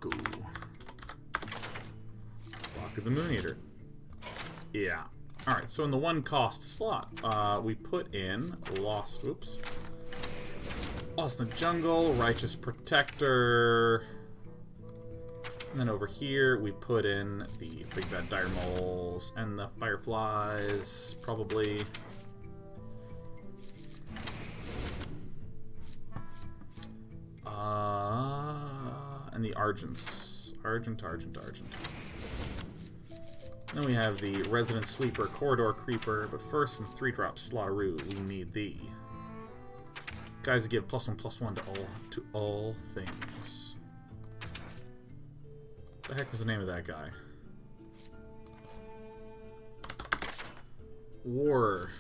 Baku. Baku the Moon Eater. Yeah. Alright, so in the 1 cost slot, we put in Lost in the Jungle, Righteous Protector. And then over here, we put in the Big Bad Dire Moles and the Fireflies, probably. And the Argents. Argent. Then we have the Resident Sleeper, Corridor Creeper, but first in 3-drop Slaughteroo, we need the guys that give +1/+1 to all things. What the heck is the name of that guy? War.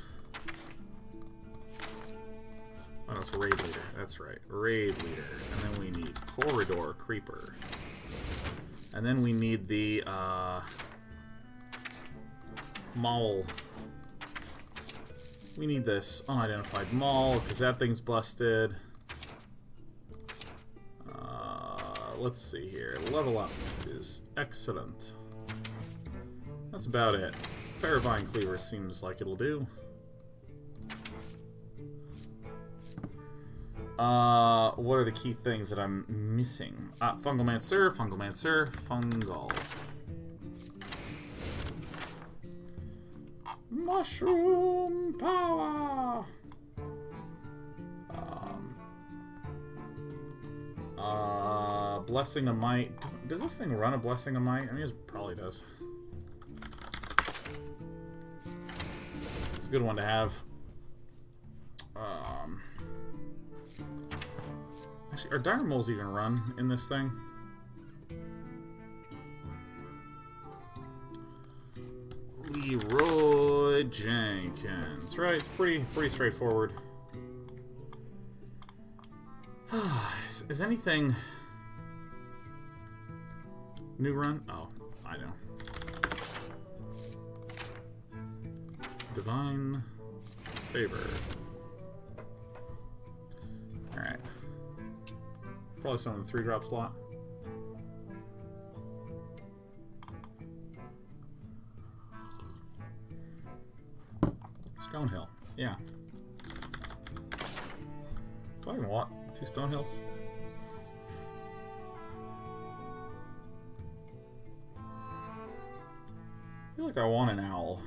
Oh, no, it's Raid Leader. That's right. Raid Leader. And then we need Corridor Creeper. And then we need the, Maul. We need this unidentified Maul, because that thing's busted. Let's see here. Level up is excellent. That's about it. Paravine Cleaver seems like it'll do. What are the key things that I'm missing? Fungalmancer, Fungal. Mushroom power! Blessing of Might. Does this thing run a Blessing of Might? I mean, it probably does. It's a good one to have. Actually, are Dire Moles even run in this thing? Leroy Jenkins. Right, it's pretty straightforward. Is anything new run? Oh, I know. Divine Favor. Alright. Probably some in the 3-drop slot. Stonehill. Yeah. Do I even want 2 Stonehills? I feel like I want an owl.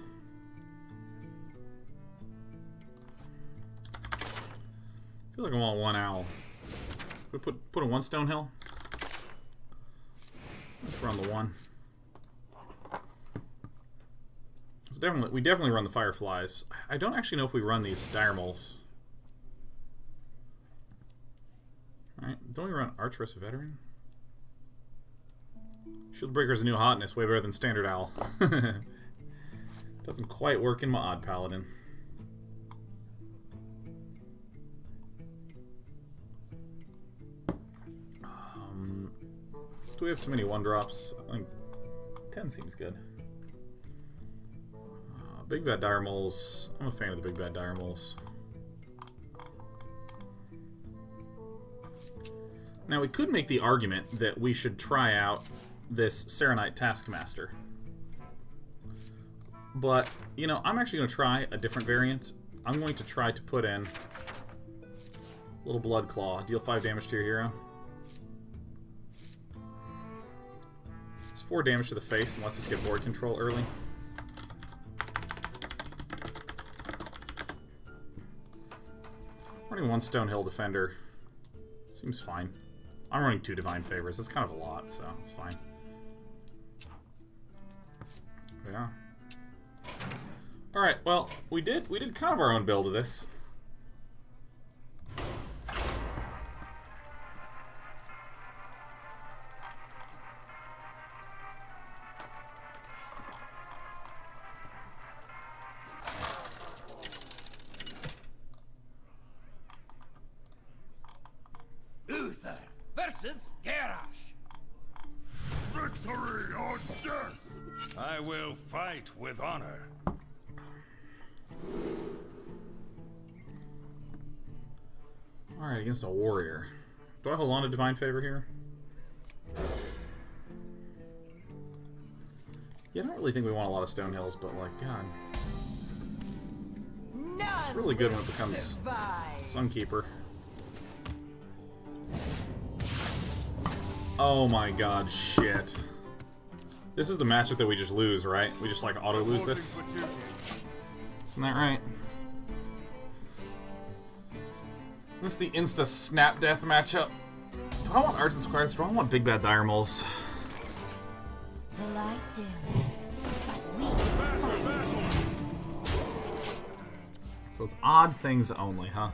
I feel like I want 1 owl. We put a 1 Stonehill. Let's run the 1. We definitely run the Fireflies. I don't actually know if we run these Dire Moles. Alright, don't we run Archerous Veteran? Shieldbreaker's a new hotness, way better than Standard Owl. Doesn't quite work in my Odd Paladin. Do we have too many 1-drops? I think 10 seems good. Big Bad Dire Moles. I'm a fan of the Big Bad Dire Moles. Now, we could make the argument that we should try out this Serenite Taskmaster. But, you know, I'm actually going to try a different variant. I'm going to try to put in Little Blood Claw. Deal 5 damage to your hero. It's 4 damage to the face and lets us get Void Control early. Running 1 Stonehill Defender seems fine. I'm running 2 Divine Favors. That's kind of a lot, so it's fine. Yeah. All right. Well, we did kind of our own build of this. Versus Garrosh. Victory or death! I will fight with honor. Alright, against a warrior. Do I hold on to Divine Favor here? Yeah, I don't really think we want a lot of stone hills, but like, God. None It's really good when it will becomes survive. Sunkeeper. Oh my God, shit. This is the matchup that we just lose, right? We just like auto-lose this? Isn't that right? This is the insta-snap death matchup. Do I want Arts and Squires? Do I want Big Bad Dire Moles? The light dims, but we fight. So it's odd things only, huh?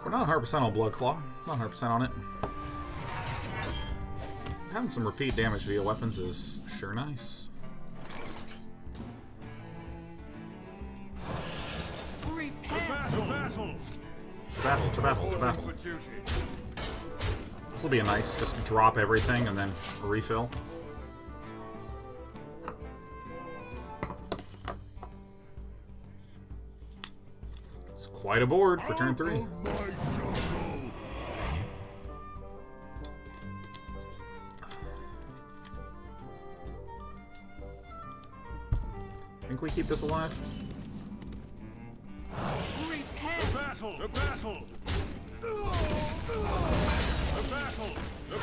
We're not 100% on Blood Claw. Not 100% on it. Having some repeat damage via weapons is sure nice. To battle. This will be a nice, just drop everything and then refill. It's quite a board for turn 3. Think we keep this alive?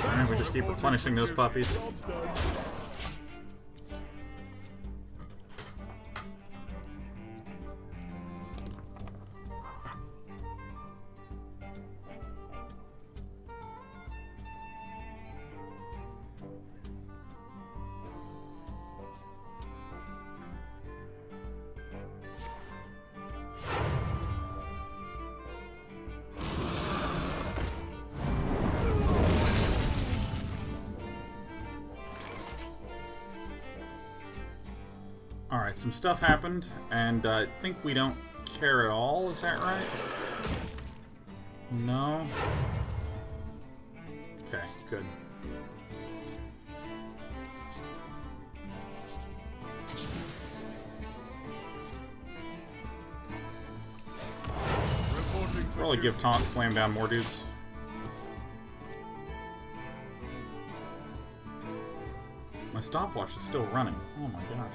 Alright, we just keep replenishing those puppies. Alright, some stuff happened, and I think we don't care at all, is that right? No? Okay, good. Probably give taunt, slam down more dudes. My stopwatch is still running. Oh my gosh.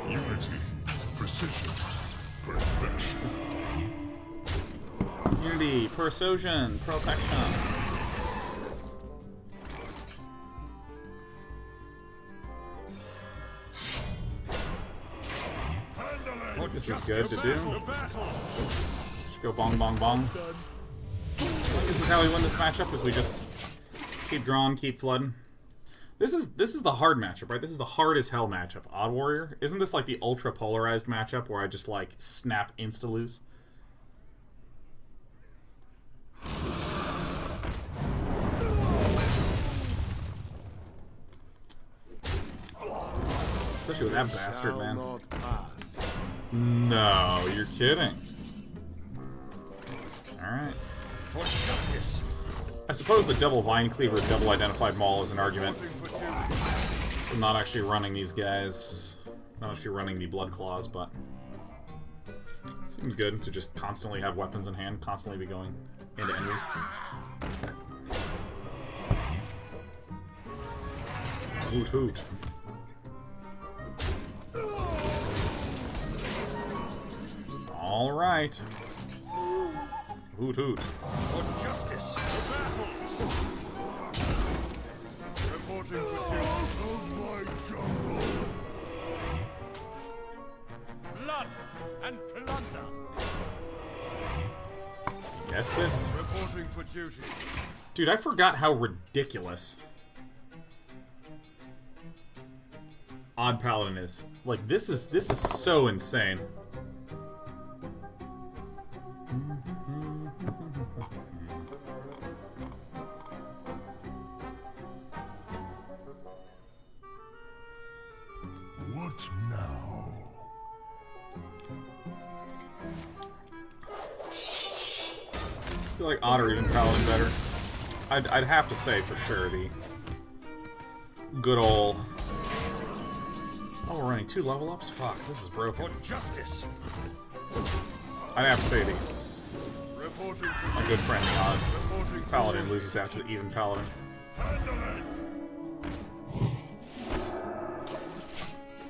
Unity, precision, perfection. Unity, precision, perfection. This is good to do. Just go bong bong bong. This is how we win this matchup, is we just keep drawing, keep flooding. This is the hard matchup, right? This is the hard as hell matchup. Odd Warrior? Isn't this like the ultra polarized matchup where I just like snap insta-lose? Especially with that bastard, man. No, you're kidding. Alright. I suppose the double Vine Cleaver, double Identified Maul is an argument. I'm not actually running these guys. Not actually running the Blood Claws, but seems good to just constantly have weapons in hand, constantly be going into enemies. Hoot hoot. Alright. Hoot hoot. For justice. Reporting for duty. Blood and plunder. Guess this? Reporting for duty. Dude, I forgot how ridiculous Odd Paladin is. Like, this is so insane. What now? I feel like Odd or even Paladin better. I'd have to say for sure the good ol'. Oh, we're running 2 level ups? Fuck, this is broken. For justice. I'd have to say the Reporting for My good friend, the Odd reporting for Paladin duty. loses out to the even Paladin. Handle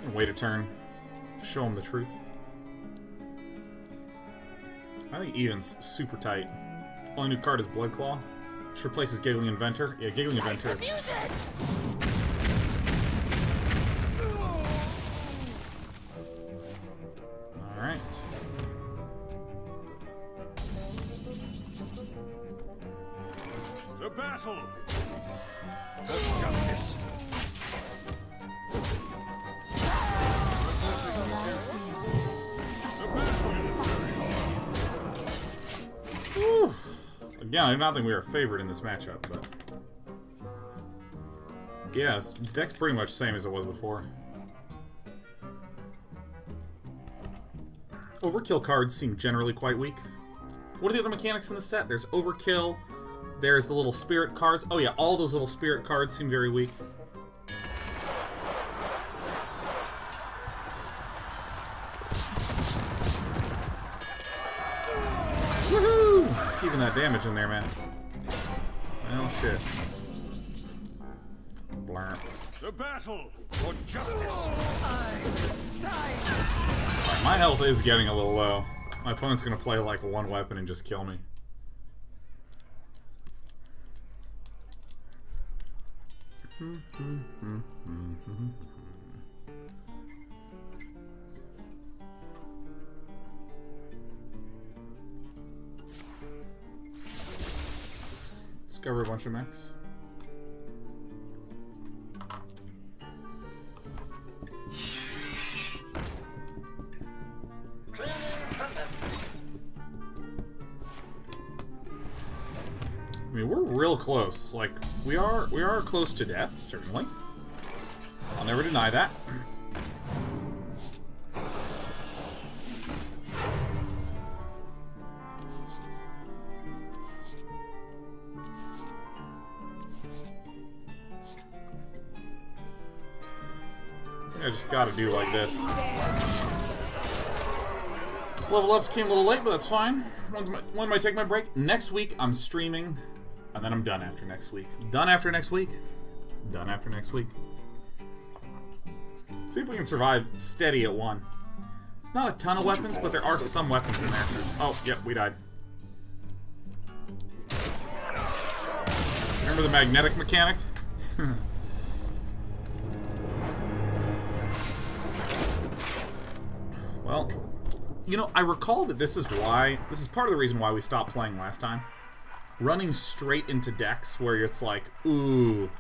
it. Wait a turn to show him the truth. I think even's super tight. Only new card is Blood Claw. Which replaces Giggling Inventor. Yeah, Giggling Inventor is... Alright. The battle for justice. Whew. Again, I do not think we are favored in this matchup, but... Yeah, this deck's pretty much the same as it was before. Overkill cards seem generally quite weak. What are the other mechanics in the set? There's Overkill, there's the little spirit cards. Oh yeah, all those little spirit cards seem very weak. Woohoo! Keeping that damage in there, man. Oh shit. Blarp. The battle for justice. My health is getting a little low. My opponent's gonna play like one weapon and just kill me. Discover a bunch of mechs. I mean, we're real close. Like, we are close to death, certainly. I'll never deny that. I just gotta do like this. Level ups came a little late, but that's fine. When might take my break? Next week, I'm streaming, and then I'm done after next week. Done after next week. Done after next week. See if we can survive steady at one. It's not a ton of weapons, but there are some weapons in there. Oh, yep, we died. Remember the magnetic mechanic? Well, you know, I recall that this is part of the reason why we stopped playing last time. Running straight into decks where it's like, ooh.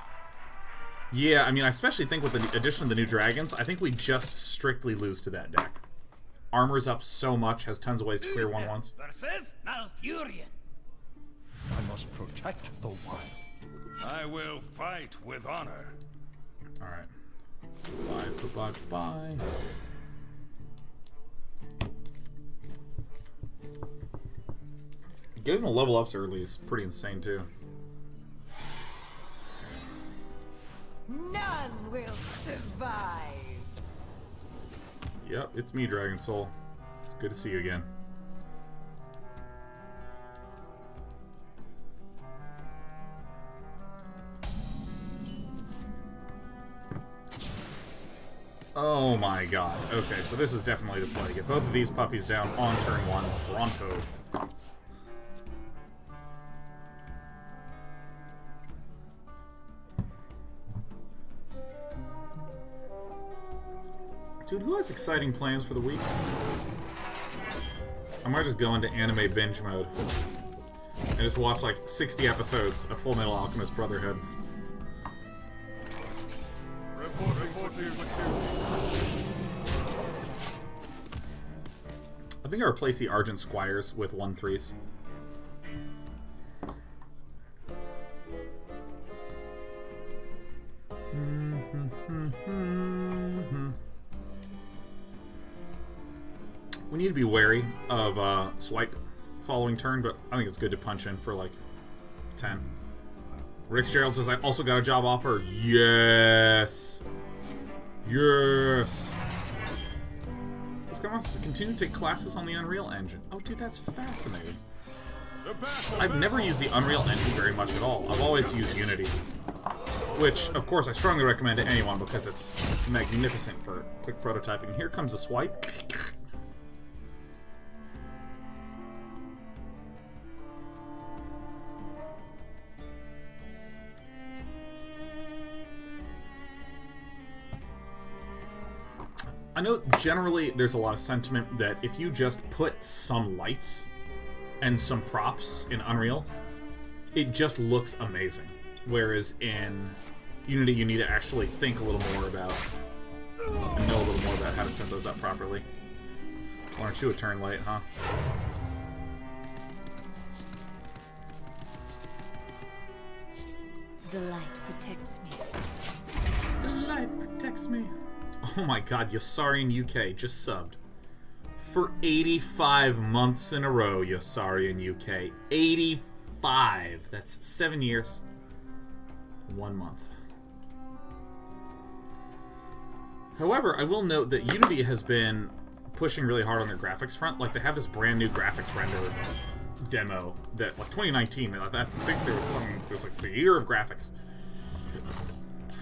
Yeah, I mean, I especially think with the addition of the new dragons, I think we just strictly lose to that deck. Armor's up so much, has tons of ways to clear 1/1s. Versus Malfurion. I must protect the wild. I will fight with honor. Alright. Bye. Getting the level ups early is pretty insane, too. None will survive. Yep, it's me, Dragon Soul. It's good to see you again. Oh my god. Okay, so this is definitely the play. Get both of these puppies down on turn 1. Pronto. Dude, who has exciting plans for the week? I might just go into anime binge mode and just watch like 60 episodes of Full Metal Alchemist Brotherhood. Reporting for duty. I think I replaced the Argent Squires with 1/3s. We need to be wary of swipe following turn, but I think it's good to punch in for like 10. Rick Gerald says, I also got a job offer. Yes! Yes! This guy wants to continue to take classes on the Unreal Engine. Oh, dude, that's fascinating. I've never used the Unreal Engine very much at all. I've always used Unity. Which, of course, I strongly recommend to anyone because it's magnificent for quick prototyping. Here comes a swipe. I know generally there's a lot of sentiment that if you just put some lights and some props in Unreal, it just looks amazing. Whereas in Unity, you need to actually think a little more about and know a little more about how to set those up properly. Well, aren't you a turn late, huh? The light protects me. The light protects me. Oh my god, Yossarian UK just subbed. For 85 months in a row, Yossarian UK. 85! That's 7 years. 1 month. However, I will note that Unity has been pushing really hard on their graphics front. Like, they have this brand new graphics render demo that, like, 2019, I think there's like a year of graphics.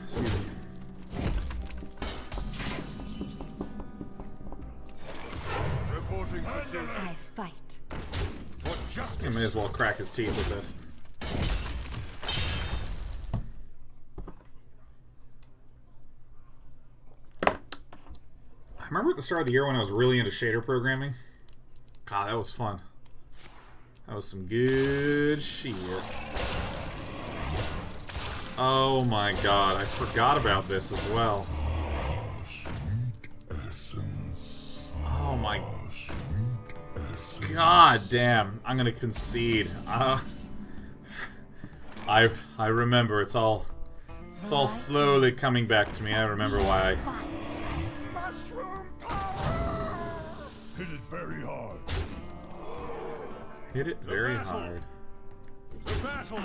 Excuse me. I fight. For justice. I may as well crack his teeth with this. I remember at the start of the year when I was really into shader programming. God, that was fun. That was some good shit. Oh my god, I forgot about this as well. Oh my god damn, I'm gonna concede. I remember, it's all slowly coming back to me. I remember why Hit it very hard. hit it very hard. The battle.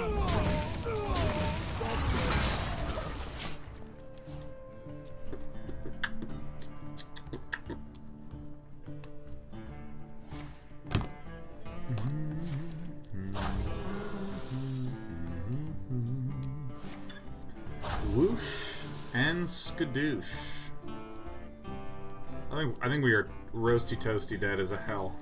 Whoosh and skadoosh. I think we are roasty toasty dead as a hell.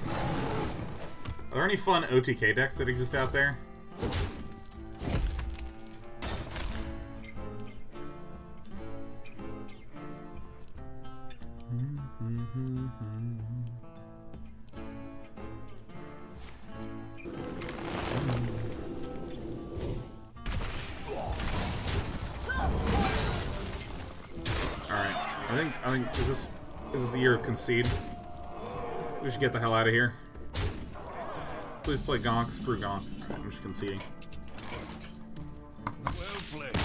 Are there any fun OTK decks that exist out there? I think is this the year of concede? We should get the hell out of here. Please play Gonk. Screw Gonk. I'm just conceding. Well played.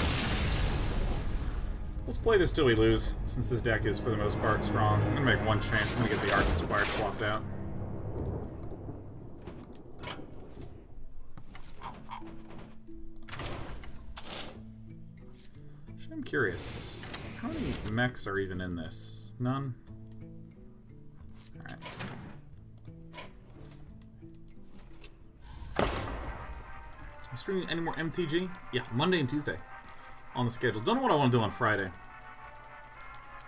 Let's play this till we lose, since this deck is for the most part strong. I'm gonna make one change. I'm gonna get the Arc Squire swapped out. I'm curious. How many mechs are even in this? None? Alright. I'm streaming any more MTG? Yeah, Monday and Tuesday on the schedule. Don't know what I want to do on Friday.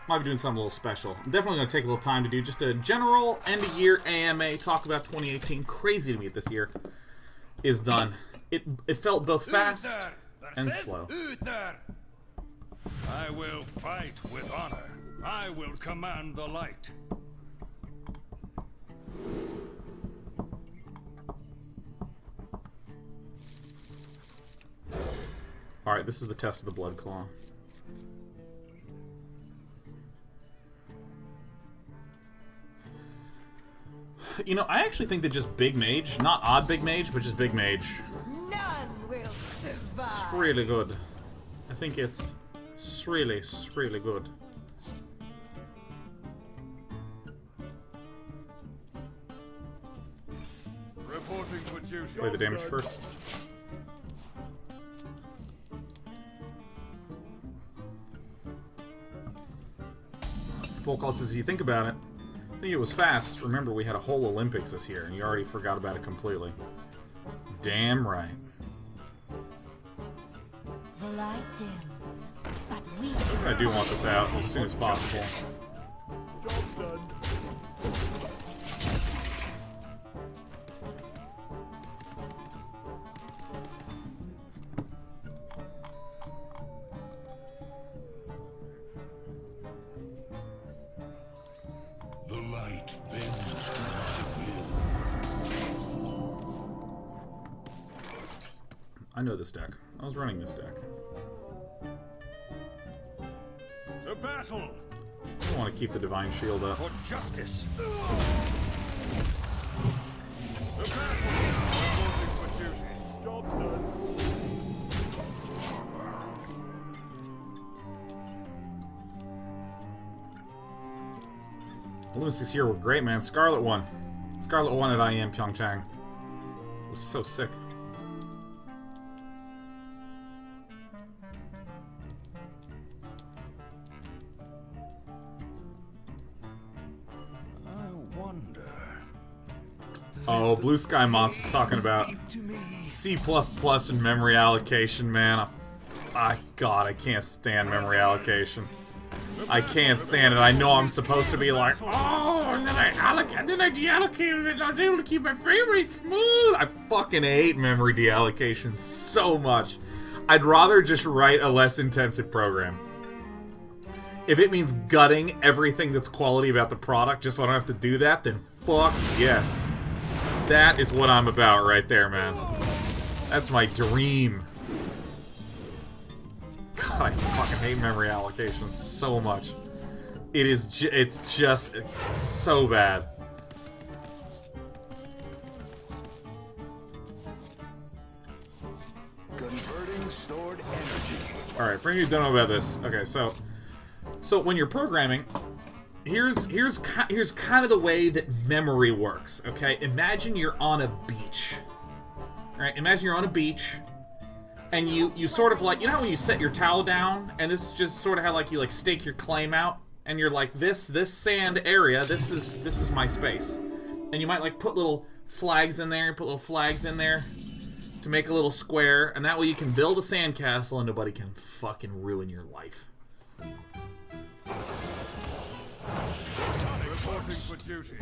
Might be doing something a little special. I'm definitely going to take a little time to do just a general end-of-year AMA, talk about 2018. Crazy to me this year is done. It felt both fast and slow. I will fight with honor. I will command the light. Alright, this is the test of the Blood Claw. You know, I actually think that just Big Mage, not Odd Big Mage, but just Big Mage, None will survive. it's really good. I think it's really, really good. Reporting for duty. Play the damage first. Volkal says, if you think about it, I think it was fast. Remember, we had a whole Olympics this year, and you already forgot about it completely. Damn right. The light dims, but we I do want this out as soon as possible. Job done. The light bends to my will. I know this deck. I was running this deck. To battle I want to keep the Divine Shield up. for justice. To battle. Reporting for duty. Job's done. Olympics here were great, man. Scarlet won. Scarlet won at IEM Pyeongchang. It was so sick. I wonder. Oh, Blue Sky Monster's talking about C++ and memory allocation, man. God, I can't stand memory allocation. I can't stand it. I know I'm supposed to be like, oh, and then I deallocated it and I was able to keep my frame rate smooth. I fucking hate memory deallocation so much. I'd rather just write a less intensive program. If it means gutting everything that's quality about the product just so I don't have to do that, then fuck yes. That is what I'm about right there, man. That's my dream. God, I fucking hate memory allocation so much. It's so bad. Converting stored energy. Alright, for any who don't know about this. Okay, so when you're programming, here's kind of the way that memory works, okay? Imagine you're on a beach. Alright, imagine you're on a beach. And you sort of like, you know when you set your towel down, and this is just sort of how like you like stake your claim out, and you're like this sand area, this is my space, and you might like put little flags in there, to make a little square, and that way you can build a sandcastle and nobody can fucking ruin your life. Reporting for duty.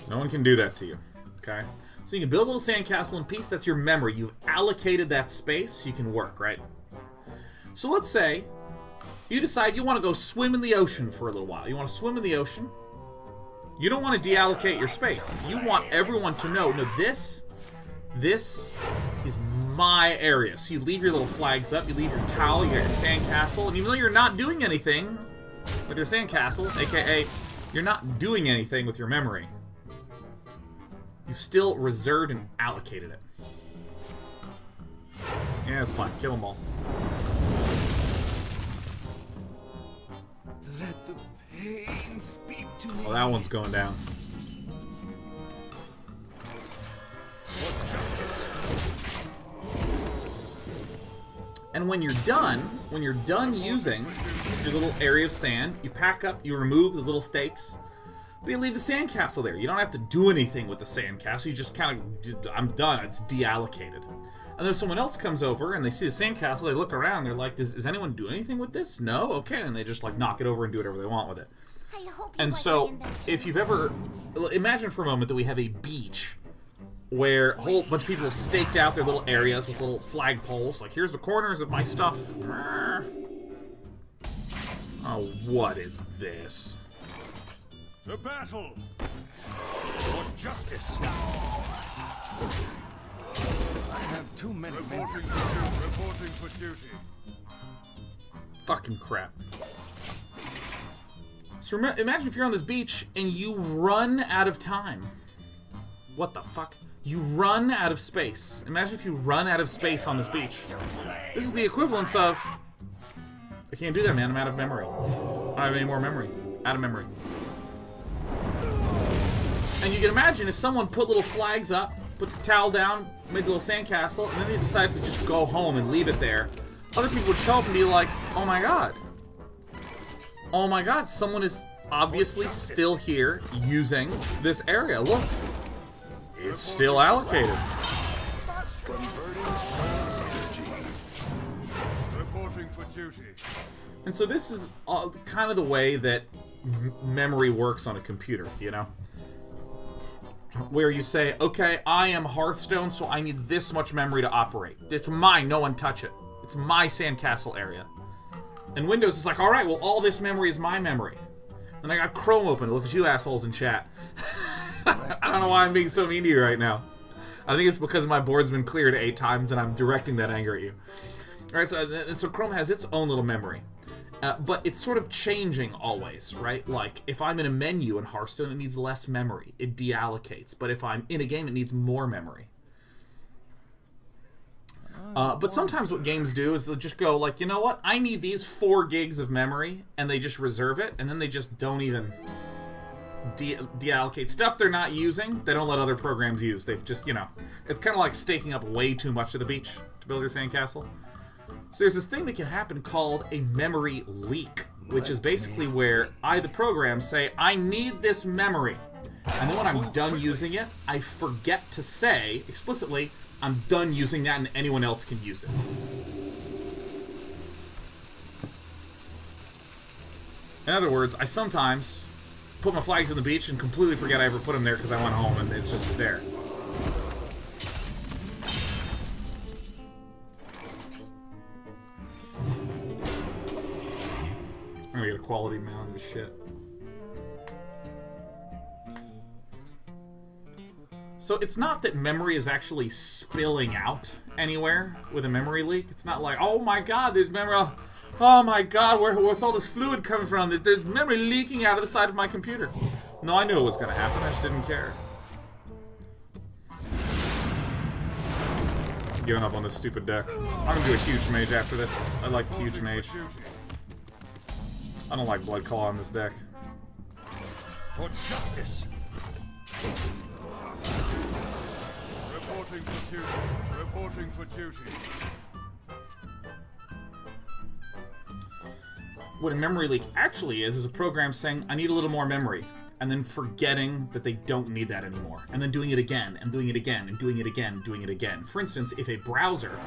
No one can do that to you, okay? So you can build a little sandcastle in peace. That's your memory. You've allocated that space so you can work, right? So let's say you decide you want to go swim in the ocean for a little while. You want to swim in the ocean. You don't want to deallocate your space. You want everyone to know, no, this is my area. So you leave your little flags up. You leave your towel. You got your sandcastle. And even though you're not doing anything with your sandcastle, aka you're not doing anything with your memory, you've still reserved and allocated it. Yeah, it's fine. Kill them all. Let the pain speak to me. Oh, that one's going down. For justice. And when you're done using your little area of sand, you pack up, you remove the little stakes, but you leave the sandcastle there. You don't have to do anything with the sandcastle. You just kind of, I'm done. It's deallocated. And then someone else comes over and they see the sandcastle. They look around. They're like, does anyone do anything with this? No? Okay. And they just like knock it over and do whatever they want with it. And so, if you've ever, imagine for a moment that we have a beach where a whole bunch of people have staked out their little areas with little flag poles. Like, here's the corners of my stuff. Oh, what is this? To battle. For justice. I have too many men. Reporting for duty. Fucking crap. So imagine if you're on this beach and you run out of time. What the fuck? You run out of space. Imagine if you run out of space on this beach. This is the equivalence of, I can't do that, man. I'm out of memory. I don't have any more memory. Out of memory. And you can imagine if someone put little flags up, put the towel down, made a little sandcastle, and then they decided to just go home and leave it there. Other people would show up and be like, oh my god. Oh my god, someone is obviously still here using this area. Look, it's still allocated. Reporting for duty. And so this is kind of the way that memory works on a computer, you know? Where you say, okay, I am Hearthstone, so I need this much memory to operate. It's mine, no one touch it. It's my sandcastle area. And Windows is like, alright, well, all this memory is my memory. And I got Chrome open. Look at you assholes in chat. I don't know why I'm being so mean to you right now. I think it's because my board's been cleared 8 times and I'm directing that anger at you. Alright, so Chrome has its own little memory. But it's sort of changing always, right? Like, if I'm in a menu in Hearthstone, it needs less memory. It deallocates. But if I'm in a game, it needs more memory. But sometimes what games do is they'll just go like, you know what? I need these 4 gigs of memory, and they just reserve it, and then they just don't even deallocate stuff they're not using. They don't let other programs use. They've just, you know, it's kind of like staking up way too much of the beach to build your sandcastle. So there's this thing that can happen called a memory leak, which is basically where the program, say, I need this memory. And then when I'm done using it, I forget to say explicitly, I'm done using that and anyone else can use it. In other words, I sometimes put my flags on the beach and completely forget I ever put them there because I went home and it's just there. I'm gonna get a quality mound of shit. So it's not that memory is actually spilling out anywhere with a memory leak. It's not like, oh my god, there's memory. Oh my god, where's all this fluid coming from? There's memory leaking out of the side of my computer. No, I knew it was gonna happen. I just didn't care. Giving up on this stupid deck. I'm gonna do a huge mage after this. I like huge mage. I don't like Blood Claw on this deck. For justice. Reporting for duty. Reporting for duty. What a memory leak actually is a program saying, I need a little more memory, and then forgetting that they don't need that anymore, and then doing it again, and doing it again, and doing it again, and doing it again. For instance, if a browser,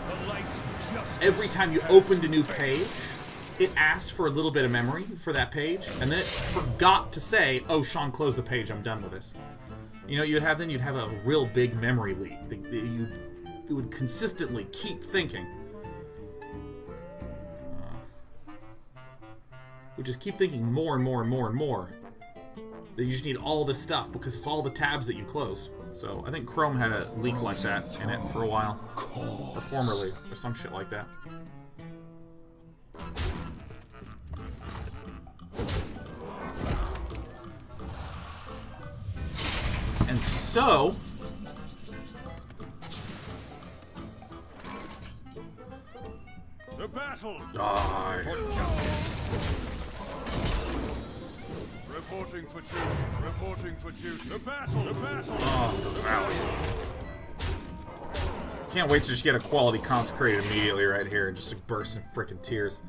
every time you opened a new page, it asked for a little bit of memory for that page, and then it forgot to say, oh, Sean, close the page, I'm done with this. You know what you'd have then? You'd have a real big memory leak. You would consistently keep thinking. Would just keep thinking more and more and more and more. That you just need all this stuff because it's all the tabs that you closed. So I think Chrome had a leak like that in it for a while. Or formerly, or some shit like that. And so, The battle. die. For justice. Reporting for duty. Reporting for duty. The battle. The battle. Oh, the valley. Can't wait to just get a quality consecrated immediately right here and just like burst in frickin' tears.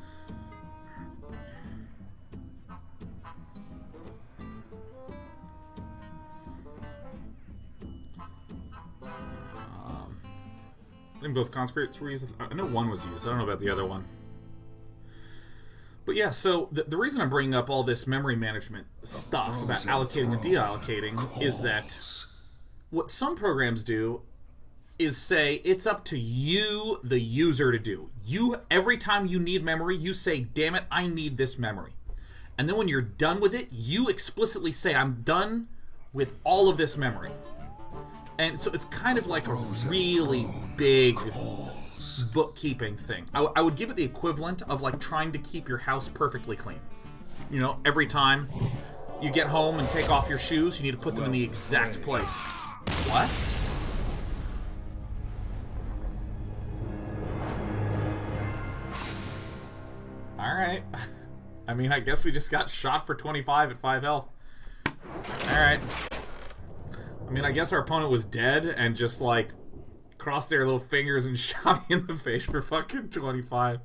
I think both consecrates were used. I know one was used. I don't know about the other one. But yeah, so the reason I'm bringing up all this memory management stuff about allocating and deallocating is that what some programs do is say it's up to you, the user, to do. Every time you need memory, you say, damn it, I need this memory. And then when you're done with it, you explicitly say, I'm done with all of this memory. And so it's kind of like a really big bookkeeping thing. I would give it the equivalent of like trying to keep your house perfectly clean. You know, every time you get home and take off your shoes, you need to put them in the exact place. What? Alright. I mean, I guess we just got shot for 25 at 5 health. Alright. I mean, I guess our opponent was dead and just, like, crossed their little fingers and shot me in the face for fucking 25.